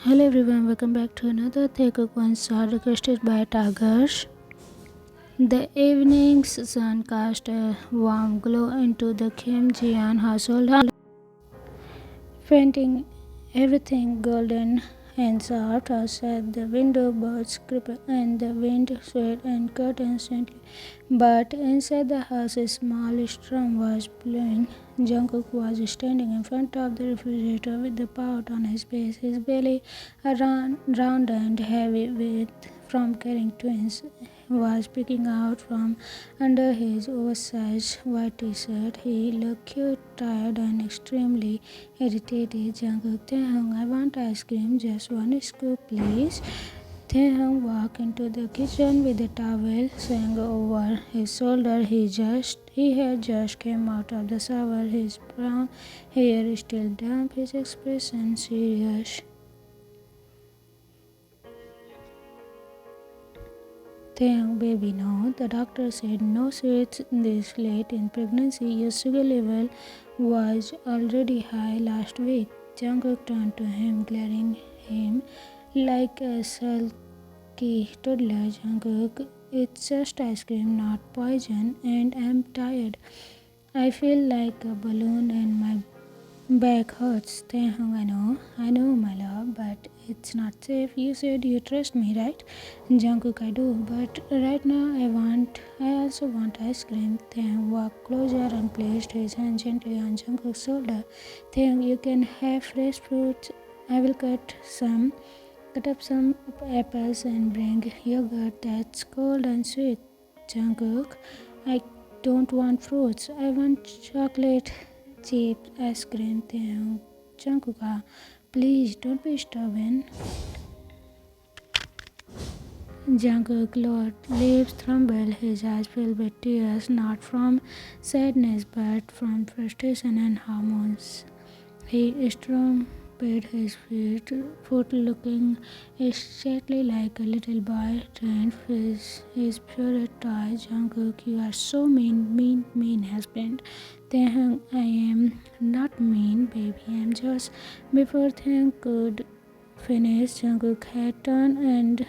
Hello everyone, welcome back to another Taekook one shot requested by Tagarsh. The evening's sun cast a warm glow into the Kim Jian household, painting everything golden and soft. Outside the window, birds chirped and the wind swayed and curtains gently. But inside the house, a small storm was blowing. Jungkook was standing in front of the refrigerator with the pot on his face, his belly round and heavy from carrying twins was peeking out from under his oversized white t-shirt. He looked cute, tired, and extremely irritated. Jungkook, Taehyung, I want ice cream, just one scoop, please. Taehyung walked into the kitchen with a towel slung over his shoulder. He had just came out of the shower, his brown hair still damp, his expression serious. Taehyung, baby, no. The doctor said no sweets this late in pregnancy. Your sugar level was already high last week. Jungkook turned to him, glaring him like a sulky toddler. Jungkook, it's just ice cream, not poison, and I'm tired. I feel like a balloon and my back hurts. Taehyung, I know, my love, but it's not safe. You said you trust me, right? Jungkook, I do, but right now I also want ice cream. Taehyung walked closer and placed his hand gently on Jungkook's shoulder. Taehyung, you can have fresh fruits. I will cut up some apples and bring yogurt that's cold and sweet. Jungkook, I don't want fruits. I want chocolate cheap ice cream. Taehyung, Jungkook, please don't be stubborn. Jungkook lowered lips trembled, his eyes filled with tears, not from sadness but from frustration and hormones. He stomped his foot looking exactly like a little boy trained his favorite toy. Jungkook, you are so mean husband. Taehyung, I am not mean, baby. I'm just. Before Taehyung could finish, Jungkook had turned and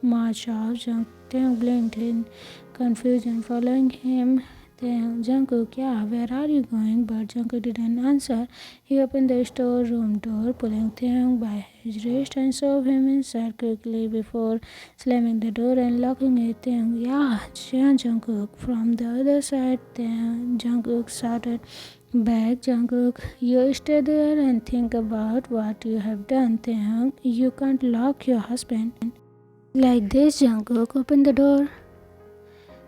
marched off. Taehyung blinked in confusion, following him. Jungkook, yeah, where are you going? But Jungkook didn't answer. He opened the storeroom door, pulling Taehyung by his wrist and shoved him inside quickly before slamming the door and locking it. Taehyung, yeah, Jungkook. From the other side, Jungkook shouted back. Jungkook, you stay there and think about what you have done. Taehyung, you can't lock your husband like this. Jungkook, open the door.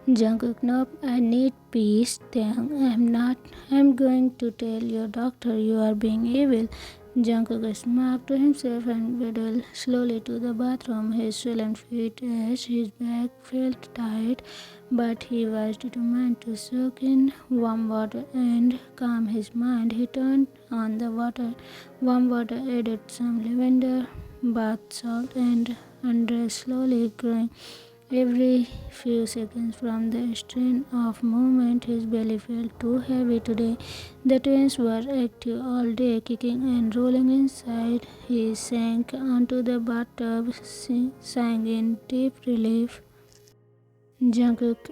Jungkook, nope, I need peace. Taehyung, I'm not. I'm going to tell your doctor you are being evil. Jungkook smiled to himself and waddled slowly to the bathroom. His swollen feet as his back felt tight, but he was determined to soak in warm water and calm his mind. He turned on the water. Warm water added some lavender, bath salt, and undressed slowly, growing every few seconds from the strain of movement. His belly felt too heavy today. The twins were active all day, kicking and rolling inside. He sank onto the bathtub, sighing in deep relief. Jungkook,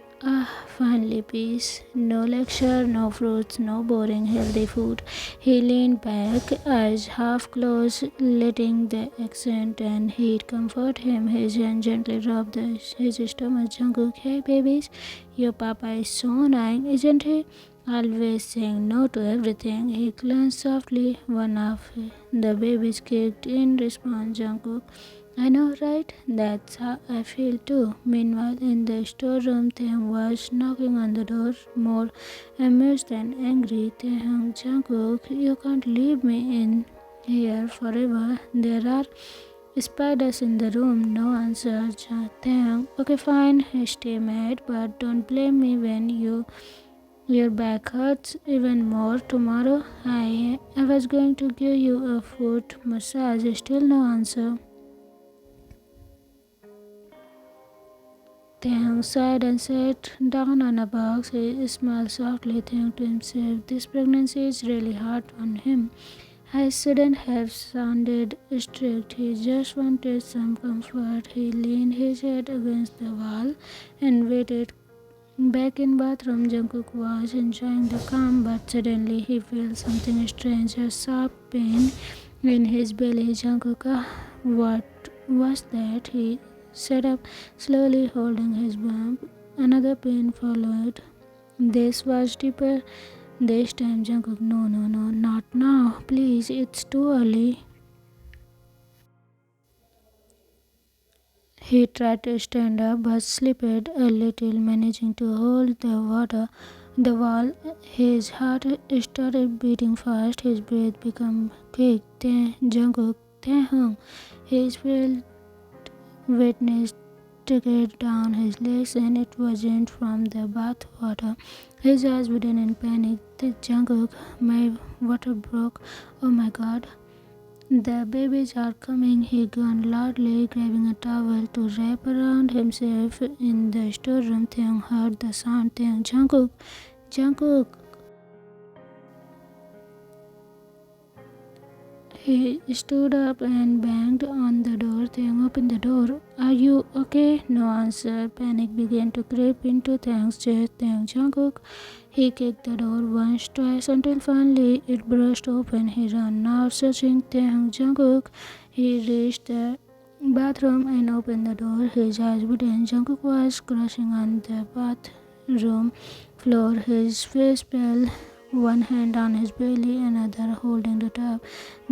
finally peace. No lecture, no fruits, no boring healthy food. He leaned back, eyes half closed, letting the accent and heat comfort him. His hand gently rubbed his stomach. Jungkook, hey babies, your papa is so annoying, isn't he? Always saying no to everything. He glanced softly. One of the babies kicked in response. Jungkook, I know, right? That's how I feel too. Meanwhile, in the storeroom, Taehyung was knocking on the door, more amused than angry. Taehyung, Jungkook, you can't leave me in here forever. There are spiders in the room. No answer. Taehyung, okay, fine. Stay mad, but don't blame me when your back hurts even more tomorrow. I was going to give you a foot massage. Still no answer. Taehyung sighed and sat down on a box. He smiled softly, thinking to himself, this pregnancy is really hard on him. I shouldn't have sounded strict. He just wanted some comfort. He leaned his head against the wall and waited. Back in bathroom, Jungkook was enjoying the calm, but suddenly he felt something strange, a sharp pain in his belly. Jungkook, what was that? He sat up slowly, holding his bump. Another pain followed. This was deeper. This time, Jungkook, no, not now. Please, it's too early. He tried to stand up but slipped a little, managing to hold the wall. His heart started beating fast. His breath became quick. Jungkook, Taehoon. His felt wetness trickled down his legs, and it wasn't from the bath water. His eyes widened in panic. The Jungkook, my water broke. Oh my God. The babies are coming, he groaned loudly, grabbing a towel to wrap around himself. In the storeroom, Taehyung heard the sound. Taehyung, Jungkook, Jungkook. He stood up and banged on the door. Taehyung, open the door. Are you okay? No answer. Panic began to creep into Taehyung's chest. Taehyung, Jungkook. He kicked the door once, twice, until finally it burst open. He ran out, searching Taehyung, Jungkook. He reached the bathroom and opened the door. His eyes widen. Jungkook was crouching on the bathroom floor, his face pale, one hand on his belly, another holding the tub.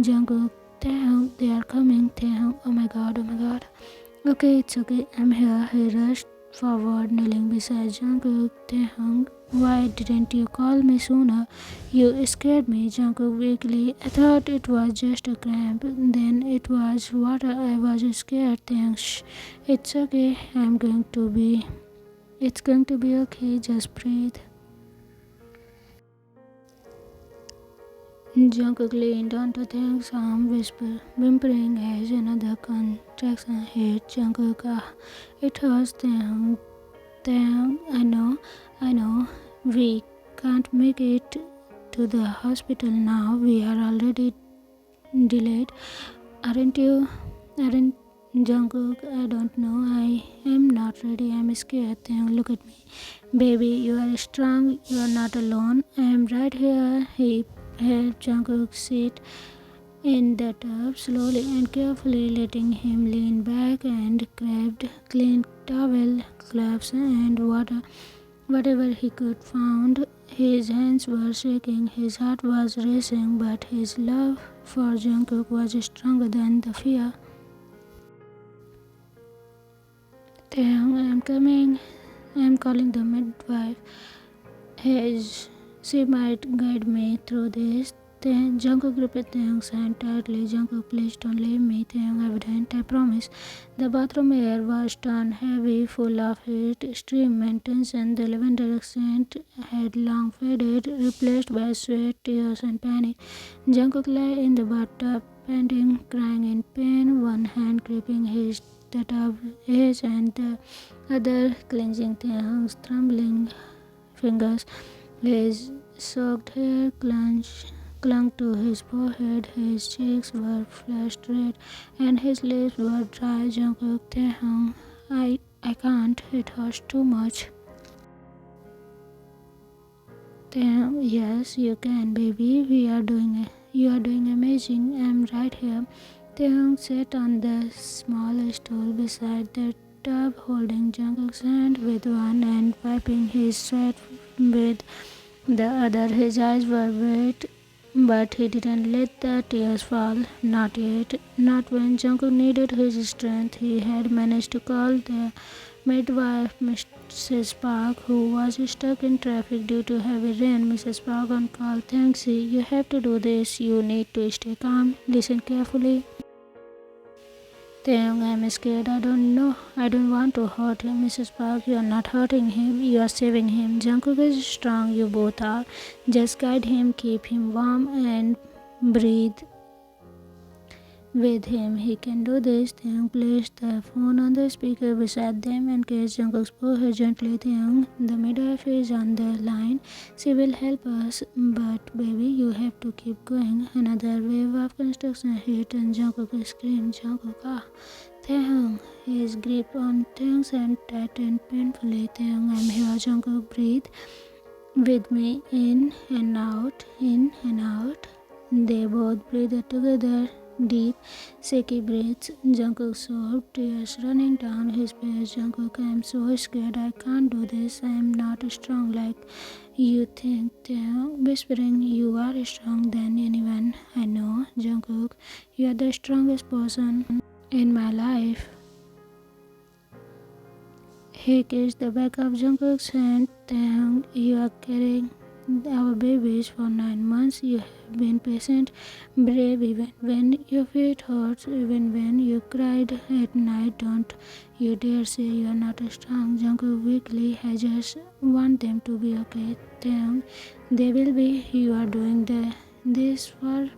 Jungkook, Taehyung, they are coming. Taehyung, oh my God, oh my God. Okay, it's okay, I'm here. He rushed forward, kneeling beside Jungkook. Taehyung, why didn't you call me sooner? You scared me. Jungkook weakly. I thought it was just a cramp. Then it was water. I was scared. Taehyung, shh. It's okay. It's going to be okay. Just breathe. Jungkook leaned onto Taehyung's arm, whimpering as another contraction hit. Jungkook, it hurts. Taehyung, I know. We can't make it to the hospital now. We are already delayed. Aren't you? Aren't Jungkook? I don't know. I am not ready. I'm scared. Taehyung, look at me. Baby, you are strong. You are not alone. I am right here. He helped Jungkook sit in the tub slowly and carefully, letting him lean back and grabbed clean towel, gloves, and whatever he could find. His hands were shaking, his heart was racing, but his love for Jungkook was stronger than the fear. Taehyung, I am coming. I am calling the midwife. She might guide me through this. Then Jungkook gripped Taehyung's hand tightly. Jungkook, please don't leave me. Taehyung, evident, I promise. The bathroom air was turned heavy, full of heat, steam, and tension. The lavender accent had long faded, replaced by sweat, tears, and panic. Jungkook lay in the bathtub, panting, crying in pain, one hand gripping the tub edge and the other clenching Taehyung's trembling fingers. His soaked hair clung to his forehead, his cheeks were flushed red, and his lips were dry. Jungkook, Taehyung, I can't, it hurts too much. Taehyung, yes, you can, baby. You are doing amazing. I'm right here. Taehyung sat on the small stool beside the tub, holding Jungkook's hand with one and wiping his sweat with the other. His eyes were wet, but he didn't let the tears fall. Not yet. Not when Jungkook needed his strength. He had managed to call the midwife, Mrs. Park, who was stuck in traffic due to heavy rain. Mrs. Park on call. Thanks, you have to do this. You need to stay calm. Listen carefully. Taehyung, I'm scared. I don't want to hurt him. Mrs. Park, you are not hurting him. You are saving him. Jungkook is strong. You both are. Just guide him, keep him warm, and breathe. with him. He can do this. Taehyung placed the phone on the speaker beside them and kissed Jungkook's forehead gently. Taehyung, the midwife is on the line. She will help us, but baby, you have to keep going. Another wave of construction hit and Jungkook screamed, Jungkook, ah! Taehyung, his grip on Taehyung's hand tightened painfully. Taehyung, I'm here. Jungkook, breathe with me, in and out, in and out. They both breathed together, deep, shaky breaths. Jungkook sobbed, tears running down his face. Jungkook, I'm so scared, I can't do this. I'm not strong like you think. Taehyung whispering, you are strong than anyone I know. Jungkook, you are the strongest person in my life. He kissed the back of Jungkook's hand. Taehyung, you are carrying our babies for 9 months. You have been patient, brave even when your feet hurt, even when you cried at night. Don't you dare say you are not strong. Jungkook weakly, I just want them to be okay. Taehyung, they will be. You are doing this for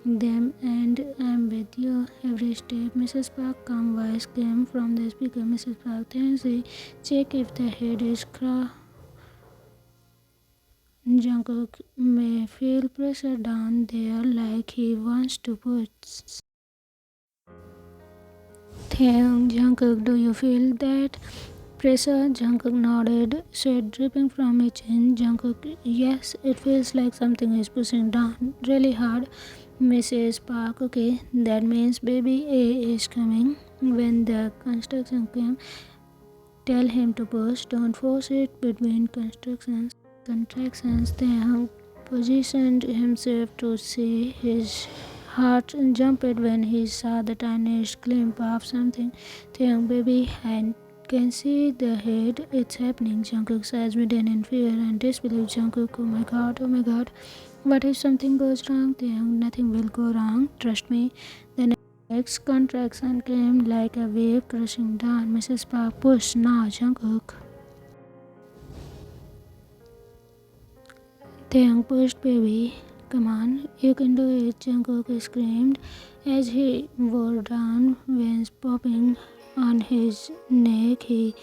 them and I'm with you every step. Mrs. Park calm voice came from the speaker. Mrs. Park, thanks. Check if the head is Jungkook may feel pressure down there like he wants to put. Taehyung, Jungkook, do you feel that pressure? Jungkook nodded, sweat dripping from his chin. Jungkook, yes, it feels like something is pushing down really hard. Mrs. Park, okay, that means baby A is coming. When the construction came, tell him to push, don't force it between contractions. Taehyung positioned himself to see his heart jumped when he saw the tiniest glimpse of something. Taehyung, baby, I can see the head, it's happening. Jungkook says within in fear and disbelief. Jungkook, oh my god, oh my god. What if something goes wrong? Taehyung, nothing will go wrong, trust me. The next contraction came like a wave crushing down. Mrs. Park, push now, Jungkook. Taehyung pushed, baby. Come on, you can do it, Jungkook screamed as he bore down, veins popping on his neck. He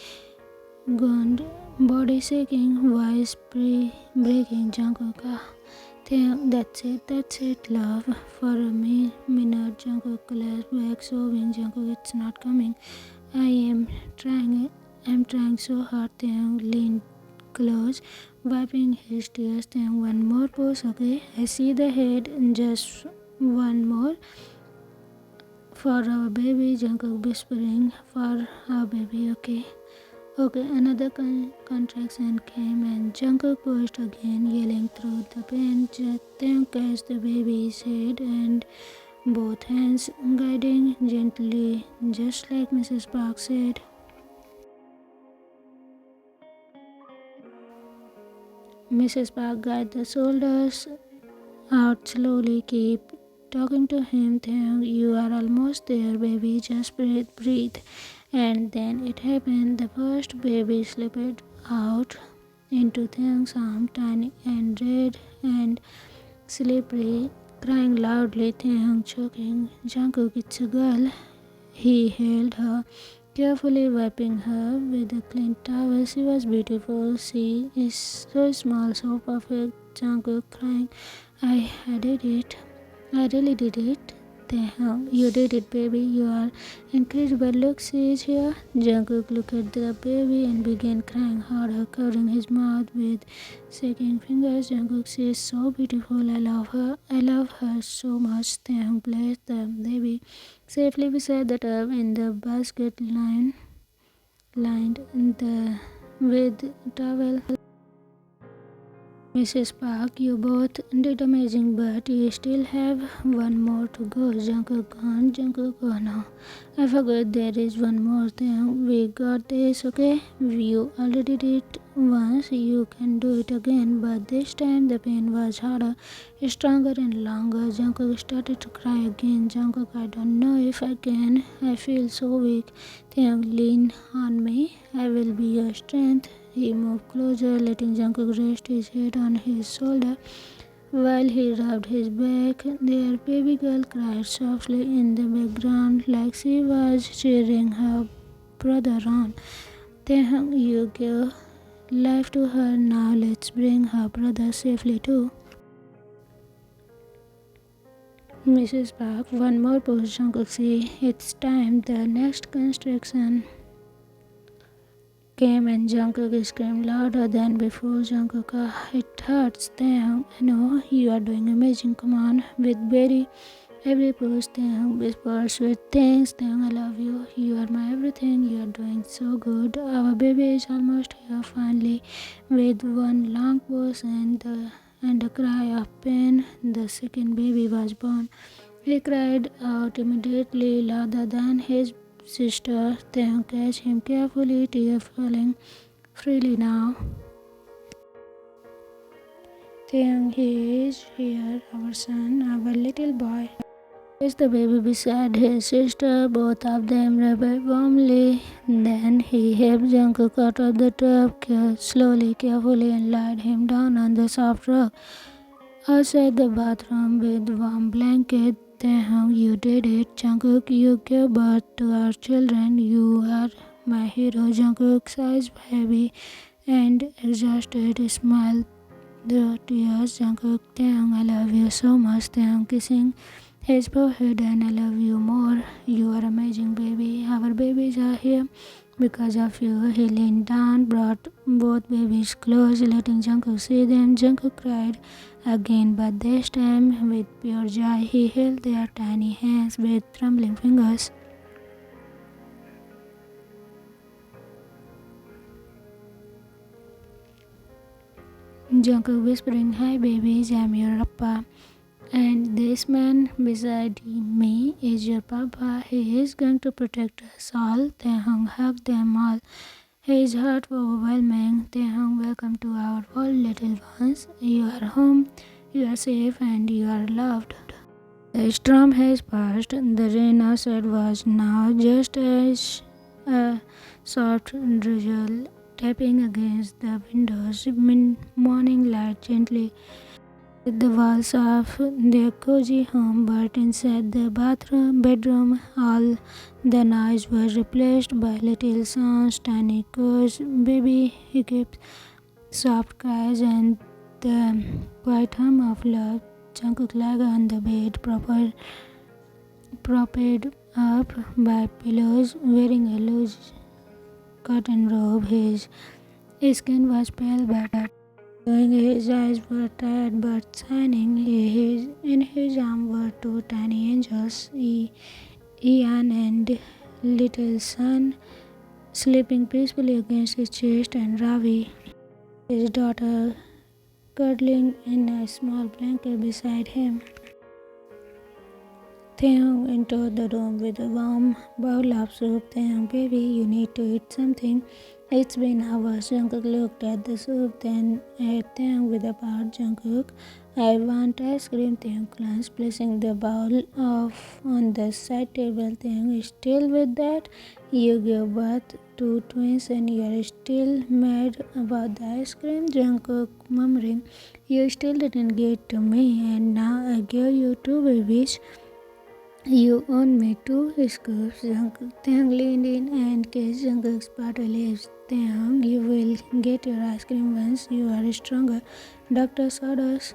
groaned, body shaking, voice breaking. Jungkook, ah. Taehyung, that's it, love. For a minute, Jungkook collapsed back, sobbing. Jungkook, it's not coming. I'm trying so hard. Taehyung leaned close, wiping his tears. Taehyung, one more push, okay? I see the head, just one more. For our baby, Jungkook whispering, for our baby, okay? Okay, another contraction came and Jungkook pushed again, yelling through the pain. Taehyung catched the baby's head and both hands guiding gently, just like Mrs. Park said. Mrs. Park guided the shoulders out slowly. Keep talking to him. Taehyung, you are almost there, baby. Just breathe. And then it happened. The first baby slipped out into Taehyung's arm, tiny and red and slippery, crying loudly. Taehyung choking. Jungkook, it's a girl. He held her, carefully wiping her with a clean towel. She was beautiful. She is so small, so perfect. Jungkook crying, I did it. I really did it. Taehyung, you did it, baby. You are incredible. Look, she is here. Jungkook looked at the baby and began crying harder, covering his mouth with shaking fingers. Jungkook, she is so beautiful. I love her. I love her so much. Taehyung placed the baby safely beside the tub in the basket lined with towel. Mrs. Park, you both did amazing, but you still have one more to go. Jungkook gone. Jungkook, oh no. I forgot there is one more thing. We got this, okay? You already did it once. You can do it again, but this time the pain was harder, stronger and longer. Jungkook started to cry again. Jungkook, I don't know if I can. I feel so weak. Taehyung, lean on me. I will be your strength. He moved closer, letting Jungkook rest his head on his shoulder. While he rubbed his back, their baby girl cried softly in the background like she was cheering her brother on. Taehyung, you give life to her now. Let's bring her brother safely too. Mrs. Park, one more push, Jungkook. See, it's time. The next construction came and Jungkook screamed louder than before. Jungkook, it hurts. Taehyung, I know you are doing amazing. Come on, with every push. Taehyung whispers sweet things. Taehyung, I love you. You are my everything. You are doing so good. Our baby is almost here finally. With one long push and a cry of pain, the second baby was born. He cried out immediately, louder than his sister. Taehyung catch him carefully, tears falling freely now. Taehyung, he is here, our son, our little boy. Placed the baby beside his sister. Both of them wrapped warmly. Then he helped Jungkook out of the tub slowly, carefully, and laid him down on the soft rug outside the bathroom with warm blanket. Taehyung, you did it. Jungkook, you gave birth to our children. You are my hero. Jungkook's eyes heavy and exhausted, smiled through tears. Jungkook, Taehyung, I love you so much. Taehyung kissing his forehead, and I love you more. You are amazing, baby. Our babies are here because of you. He leaned down, brought both babies close, letting Jungkook see them. Jungkook cried again, but this time with pure joy. He held their tiny hands with trembling fingers. Jungkook whispering, hi babies, I'm your Appa. And this man beside me is your papa. He is going to protect us all. Taehyung hugged them all. His heart was overwhelming. Taehyung, welcome to our world, little ones. You are home, you are safe, and you are loved. The storm has passed. The rain outside was now just a soft drizzle tapping against the windows. Morning light gently the walls of their cozy home, but inside the bedroom, all the noise was replaced by little sounds, tiny cries, baby hiccups, soft cries, and the quiet hum of love. Jungkook lay on the bed, propped up by pillows, wearing a loose cotton robe. His skin was pale but his eyes were tired but shining. In his arms were two tiny angels, Ian and little Sun, sleeping peacefully against his chest, and Ravi, his daughter, cuddling in a small blanket beside him. Taehyung entered the room with a warm bowl of soup. Taehyung, baby, you need to eat something. It's been hours. Jungkook looked at the soup, then at Taehyung with a pout. Jungkook, I want ice cream. Taehyung glanced, placing the bowl on the side table. Taehyung, still with that? You gave birth to twins and you are still mad about the ice cream? Jungkook murmuring, you still didn't get to me, and now I gave you two babies. You own me two scoops. Taehyung leaned in and kissed Jungkook's parted lips. Taehyung, you will get your ice cream once you are stronger. Doctor's orders.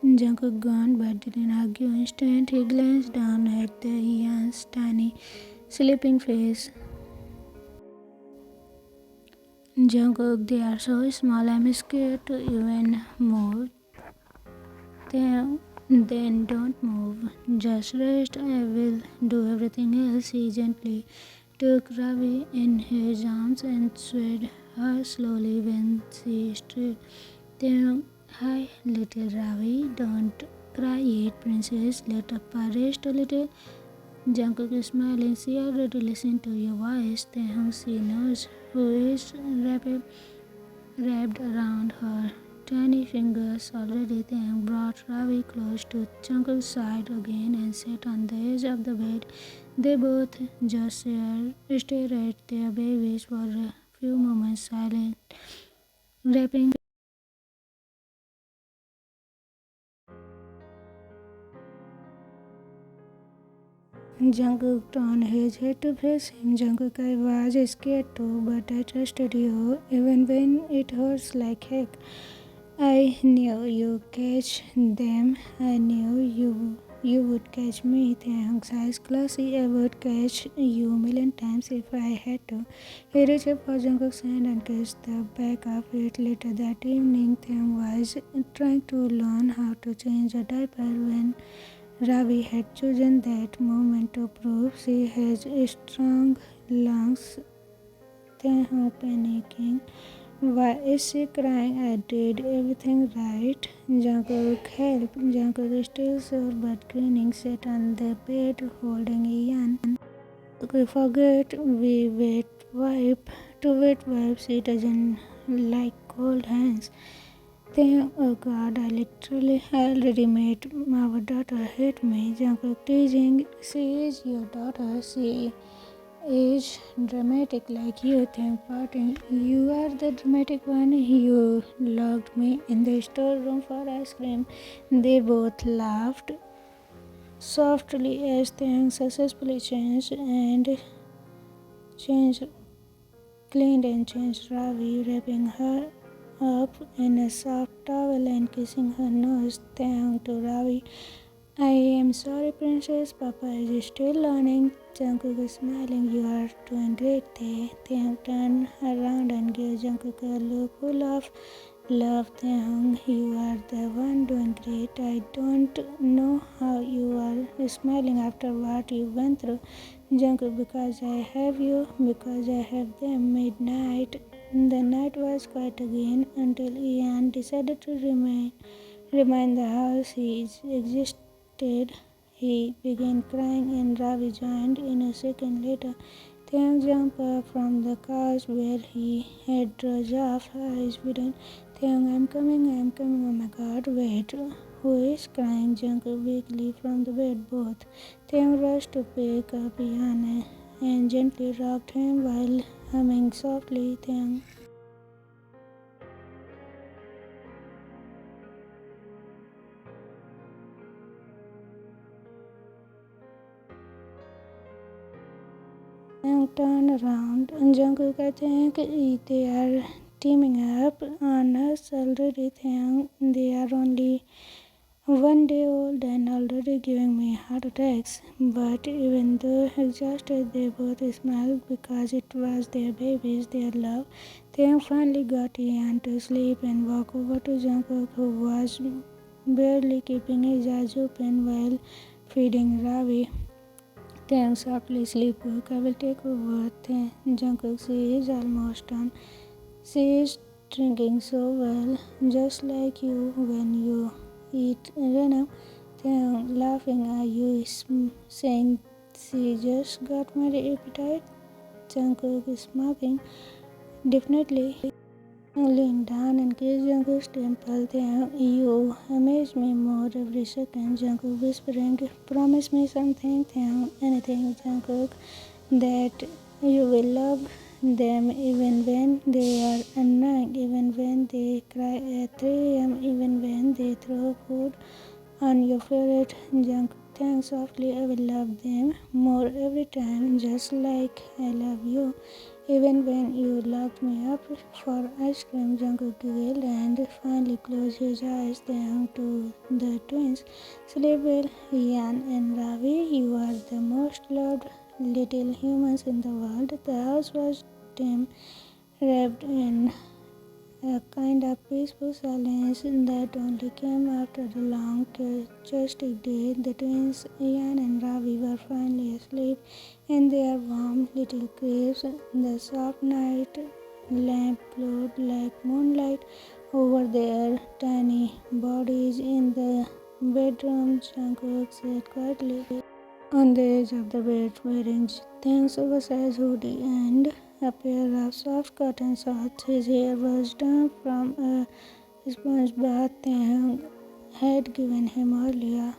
Jungkook gone but didn't argue. Instead, he glanced down at the Ian's tiny, sleeping face. Jungkook, they are so small, I'm scared to even move. Then don't move. Just rest. I will do everything else. He gently took Ravi in his arms and swayed her slowly when she stood. Then, hi, little Ravi. Don't cry yet, princess. Let Appa rest a little. Jungkook is smiling. She already listened to your voice. Then she knows who is wrapped around her tiny fingers. Already Taehyung brought Ravi close to Jungkook's side again and sat on the edge of the bed. They both just stared at their babies for a few moments, silent, wrapping Jungkook turned his head to face him. Jungkook, I was scared too, but I trusted you, even when it hurts like heck. I knew you catch them. I knew you would catch me. Thanks, eyes glossy. I would catch you million times if I had to. He reached for Jungkook's hand and kissed the back of it. Later that evening, Thang was trying to learn how to change a diaper when Ravi had chosen that moment to prove she has strong lungs. Thang panicking. Why is she crying? I did everything right. Jungkook helped. Jungkook is still sore but grinning, sat on the bed holding Ian. We forget wet wipe. She doesn't like cold hands. Thank God I literally already made our daughter hate me. Jungkook teasing. She is your daughter. She is dramatic like you think parting. You are the dramatic one. You locked me in the storeroom for ice cream. They both laughed softly as things successfully changed, cleaned and changed Ravi, wrapping her up in a soft towel and kissing her nose. Thank to Ravi. I am sorry, Princess. Papa is still learning. Jungkook is smiling. You are doing great. Taehyung turned around and gave Jungkook a look full of love. Taehyung, you are the one doing great. I don't know how you are smiling after what you went through. Jungkook, because I have you, because I have them. Midnight. The night was quiet again until Ian decided to remind the house he existed. He began crying and Ravi joined in a second later. Taeyang jumped up from the couch where he had dozed off, eyes widen. Taeyang, I'm coming, oh my god, wait. Who is crying? Jungkook weakly from the bed. Both. Taeyang rushed to pick up Ian and gently rocked him while humming softly. Taeyang. Taeyang turned around. Jungkook, I think they are teaming up on us already. Taeyang, they are only 1 day old and already giving me heart attacks. But even though exhausted, they both smiled because it was their babies, their love. Taeyang finally got Ian to sleep and walked over to Jungkook, who was barely keeping his eyes open while feeding Ravi. Taeyang softly sleepwalk. I will take over. Jungkook, she is almost done. She is drinking so well, just like you when you eat Rena. Taeyang laughing. Are you saying she just got my appetite? Jungkook is smirking. Definitely. Leaned down and kissed Jungkook's temple. Taeyang, you amaze me more every second. Jungkook whispering, promise me something. Taeyang, anything. Jungkook, that you will love them even when they are annoying, even when they cry at 3 a.m., even when they throw food on your favorite junk. Thanks softly, I will love them more every time, just like I love you. Even when you locked me up for ice cream, Jungkook giggled and finally closed his eyes. Thanks to the twins. Sleep well, Ian and Ravi. You are the most loved little humans in the world. The house was dim, wrapped in a kind of peaceful silence that only came after the long, chaotic day. The twins, Ian and Ravi, were finally asleep in their warm little cribs. The soft night lamp glowed like moonlight over their tiny bodies. In the bedroom, Jungkook sat quietly on the edge of the bed, wearing Taeyang's oversized hoodie and a pair of soft cotton shorts. His hair was damp from a sponge bath Taeyang had given him earlier.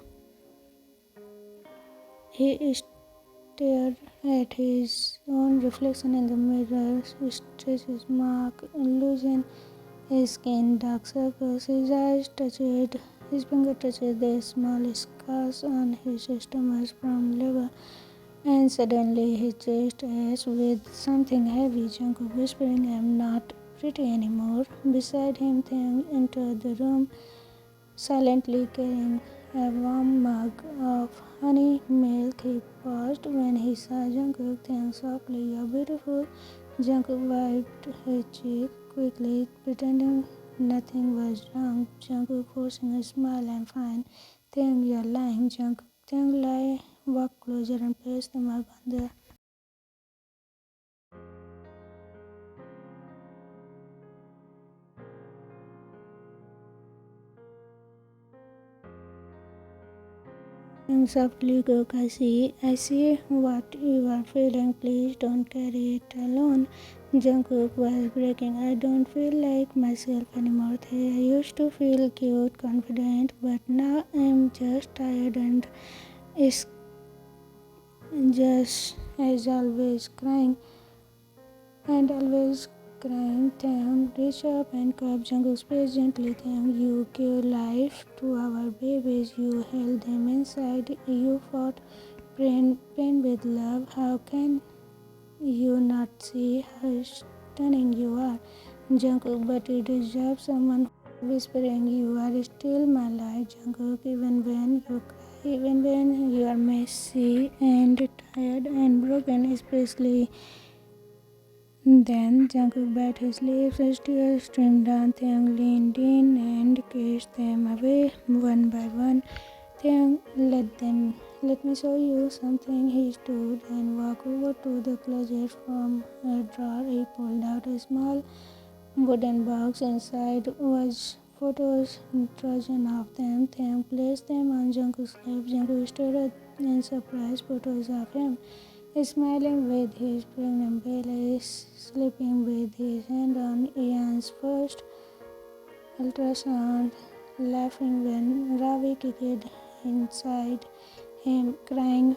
He stared at his own reflection in the mirror, stretches mark, loosened his skin, dark circles. His eyes touched, his finger touched the small scars on his stomach from labor. And suddenly his chest ached with something heavy. Jungkook whispering, "I'm not pretty anymore." Beside him, Taeyang entered the room, silently carrying a warm mug of honey milk. He paused when he saw Jungkook. Taeyang softly, "You're beautiful." Jungkook wiped his cheek quickly, pretending nothing was wrong. Jungkook forcing a smile, "I'm fine." "Taeyang, you're lying." Jungkook, Taeyang lie, walked closer and placed the mug on the and softly, "Cook, I see what you are feeling. Please don't carry it alone." Jungkook was breaking. "I don't feel like myself anymore. I used to feel cute, confident, but now I'm just tired and it's just as always crying and always crying." Taeyang reached up and cupped Jungkook's face gently. "Taeyang, you gave life to our babies. You held them inside. You fought pain with love. How can you not see how stunning you are?" Jungkook, "But you deserve someone," whispering, "You are still my light." Jungkook, "Even when you cry, even when you are messy and tired and broken, especially then." Jungkook bit his lips as tears streamed down. Taeyang leaned in and kissed them away one by one. Taeyang, let me show you something." He stood and walked over to the closet. From a drawer, he pulled out a small wooden box. Inside was photos, dozens of them. Taeyang placed them on Jungkook's lap. Jungkook stared in surprise. Photos of him smiling with his pregnant belly, sleeping with his hand on Ian's first ultrasound, laughing when Ravi kicked inside him, crying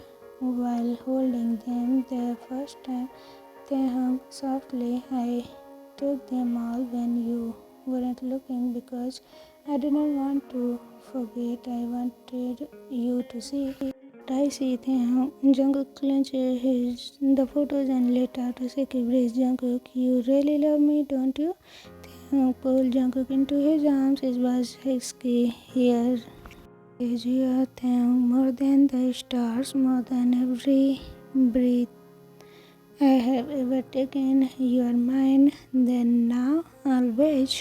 while holding them the first time. They hung softly. "I took them all when you weren't looking because I didn't want to forget. I wanted you to see what I see." Jungkook clenched the photos and let out a shaky breath. "Jungkook, you really love me, don't you?" Taeyang pulled Jungkook into his arms. It was risky. "Here is your Taeyang, more than the stars, more than every breath I have ever taken. You are mine, then, now, always."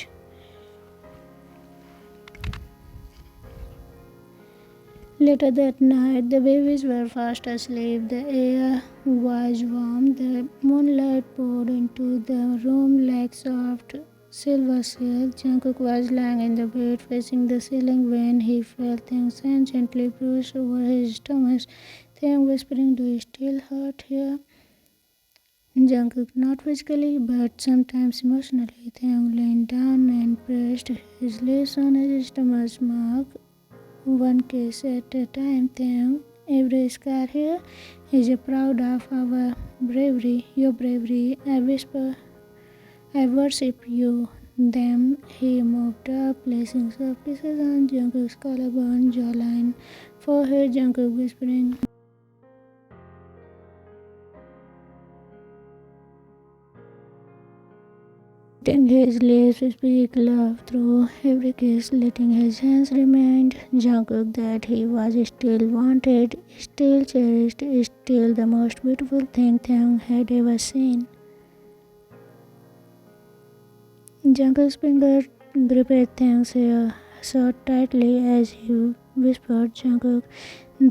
Later that night, the babies were fast asleep. The air was warm. The moonlight poured into the room like soft silver sails. Jungkook was lying in the bed, facing the ceiling, when he felt things and gently brush over his stomach. Taeyang whispering, "Do you still hurt here?" Jungkook, "Not physically, but sometimes emotionally." Taeyang leaned down and pressed his lips on his stomach mark, one kiss at a time. "Taeyang, every scar here is a proud of our bravery, your bravery. I worship you." Then he moved up, placing soft kisses on Jungkook's collarbone, jawline, forehead. Jungkook whispering, letting his lips speak love through every kiss, letting his hands remind Jungkook that he was still wanted, still cherished, still the most beautiful thing Taeyang had ever seen. Jungkook's finger gripped Taeyang's hair so tightly as he whispered, "Jungkook,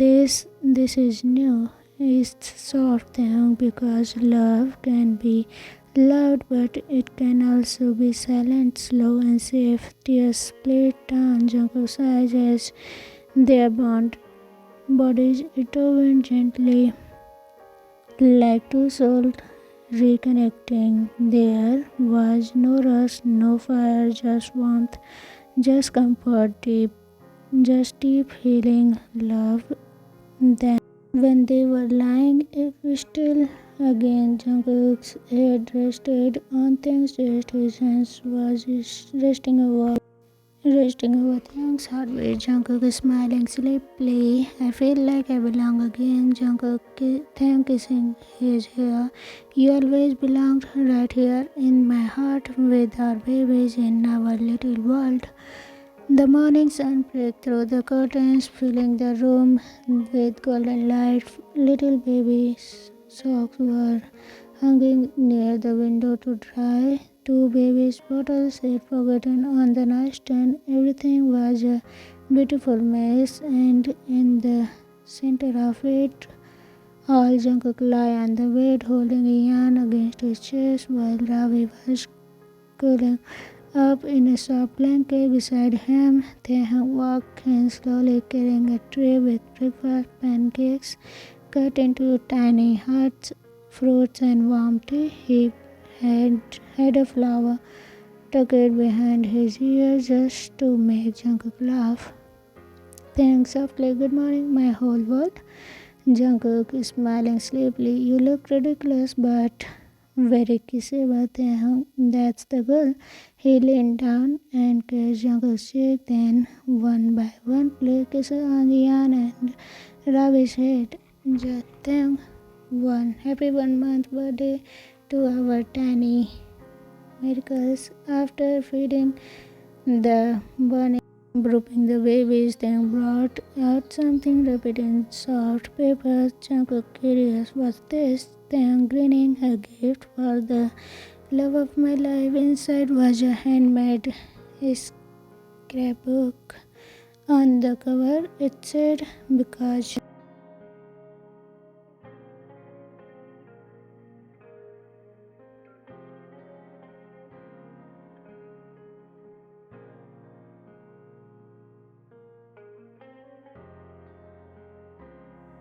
this is new. It's soft, Taeyang, because love can be loud, but it can also be silent, slow, and safe." Tears split down Jungkook's eyes as their bodies intertwined gently, like two souls reconnecting. There was no rush, no fire, just warmth, just comfort, deep healing love. Then, when they were lying still again, Jungkook's head rested on Taeyang's chest. His hands was resting over Resting over Taehyung's heartbeat, Jungkook is smiling sleepily. I feel like I belong again. Taehyung kissing his hair. You always belonged right here in my heart with our babies in our little world. The morning sun breaks through the curtains, filling the room with golden light. Little baby's socks were hanging near the window to dry. Two babies' bottles had forgotten on the nightstand. Everything was a beautiful mess, and in the center of it all, Jungkook lay on the bed, holding Ian against his chest, while Ravi was curling up in a soft blanket beside him. Taehyung walked in slowly, carrying a tray with breakfast pancakes cut into tiny hearts, fruits, and warm tea. He had a flower tucked behind his ear just to make Jungkook laugh. Thanks softly, good morning, my whole world. Jungkook is smiling sleepily. You look ridiculous, but very kissable. That's the girl. He leaned down and kissed Jungkook's cheek, then one by one placed kisses on Yan and Ravi's head. Just Taehyung, one happy 1 month birthday to our tiny miracles. After feeding the bunny, grouping the babies, then brought out something wrapped in soft paper. Jungkook curious, what's this? Then grinning, a gift for the love of my life. Inside was a handmade scrapbook. On the cover it said, because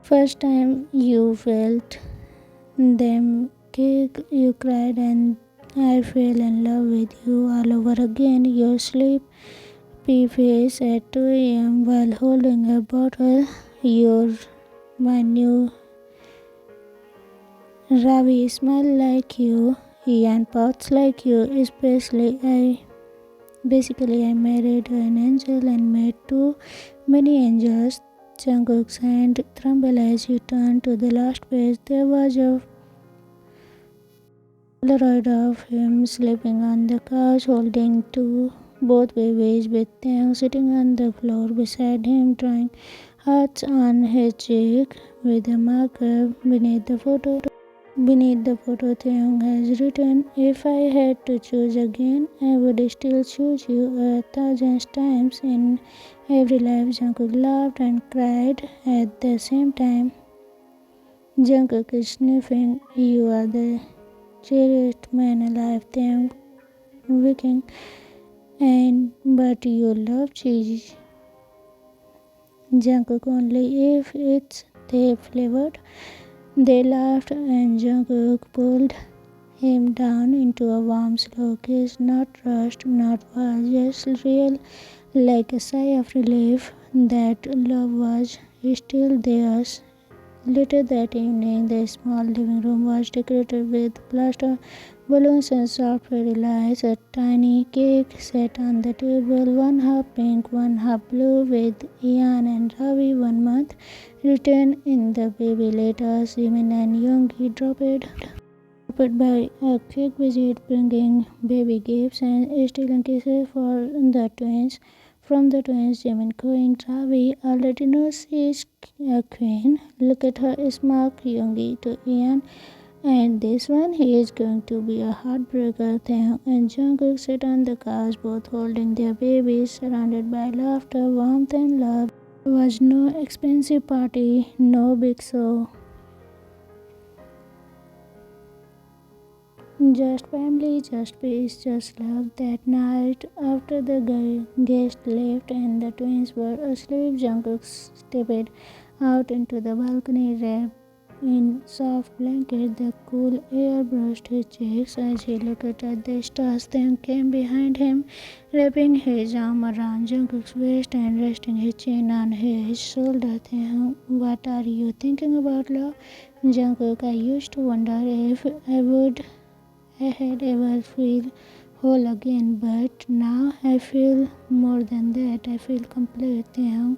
first time you felt them kick, you cried, and I fell in love with you all over again. Your sleepy face at 2 a.m. while holding a bottle. You're my new Ravi, smile like you, and parts like you. Basically I married an angel and made too many angels. Jungkook's hand trembled as he turned to the last page. There was a Polaroid of him sleeping on the couch, holding both babies, with Taehyung sitting on the floor beside him, drawing hearts on his cheek with a marker. Beneath the photo, Taehyung has written, if I had to choose again, I would still choose you 1,000 times. In every life, Jungkook laughed and cried at the same time. Jungkook is sniffing, you are the cherished man alive, Taehyung winking, but you love cheese. Jungkook only if it's they flavored. They laughed and Jungkook pulled him down into a warm, slow kiss, not rushed, not fast, just real, like a sigh of relief that love was still theirs. Later that evening, the small living room was decorated with plaster, balloons, and soft fairy lights. A tiny cake sat on the table, one half pink, one half blue, with Ian and Ravi 1 month written in the baby letters. Jimin and Yoongi dropped by a quick visit, bringing baby gifts and stealing kisses from the twins. Jimin going, Ravi already knows she's a queen. Look at her smile, Yoongi to Ian. And this one, he is going to be a heartbreaker. Taehyung and Jungkook sit on the couch, both holding their babies, surrounded by laughter, warmth, and love. There was no expensive party, no big show. Just family, just peace, just love. That night, after the guests left and the twins were asleep, Jungkook stepped out into the balcony, wrapped in soft blanket. The cool air brushed his cheeks as he looked at the stars. Then came behind him, wrapping his arm around Jungkook's waist and resting his chin on his shoulder. What are you thinking about, love? Jungkook, I used to wonder if I had ever feel whole again. But now I feel more than that. I feel complete. Taehyung,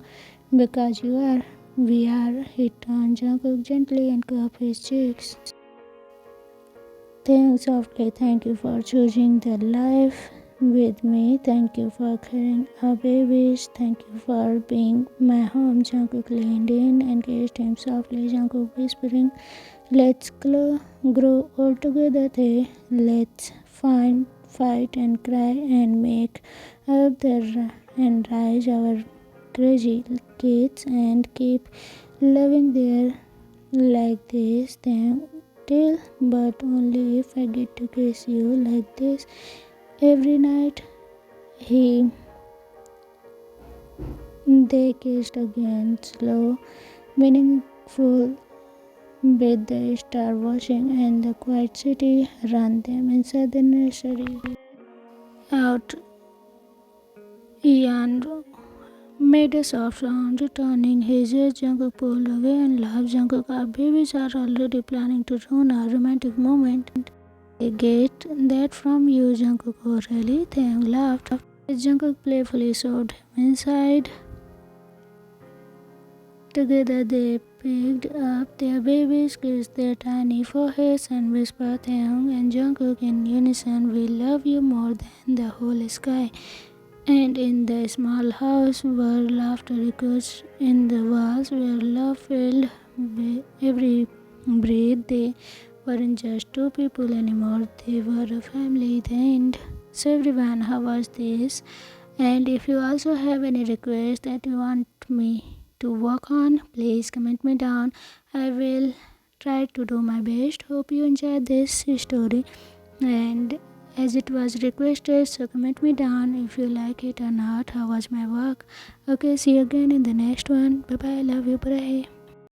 because you are. We are. He turned Jungkook gently and cupped his cheeks. Taehyung softly, thank you for choosing the life with me. Thank you for carrying our babies. Thank you for being my home. Jungkook leaned in and kissed him softly. Jungkook whispering, let's grow all together. Let's fight and cry and make up and rise our crazy kids and keep loving their like this. Till, but only if I get to kiss you like this every night. He They kissed again, slow, meaningful, with the star watching and the quiet city around them. Inside the nursery, out Ian made a soft sound, returning his ears. Jungkook pulled away and laughed. Jungkook, our babies are already planning to ruin our romantic moment. I get that from you, Jungkook. Oh, really? Taehyung laughed. Jungkook playfully shoved him inside. Together they picked up their babies, kissed their tiny foreheads, and whispered Taehyung and Jungkook in unison, we love you more than the whole sky. And in the small house where laughter echoes, in the walls where love filled every breath, they weren't just two people anymore, they were a family. The end. So everyone, how was this? And if you also have any requests that you want me to work on, please comment me down. I will try to do my best. Hope you enjoyed this story, and as it was requested, so comment me down if you like it or not. How was my work? Okay, see you again in the next one. Bye bye, love you, bye.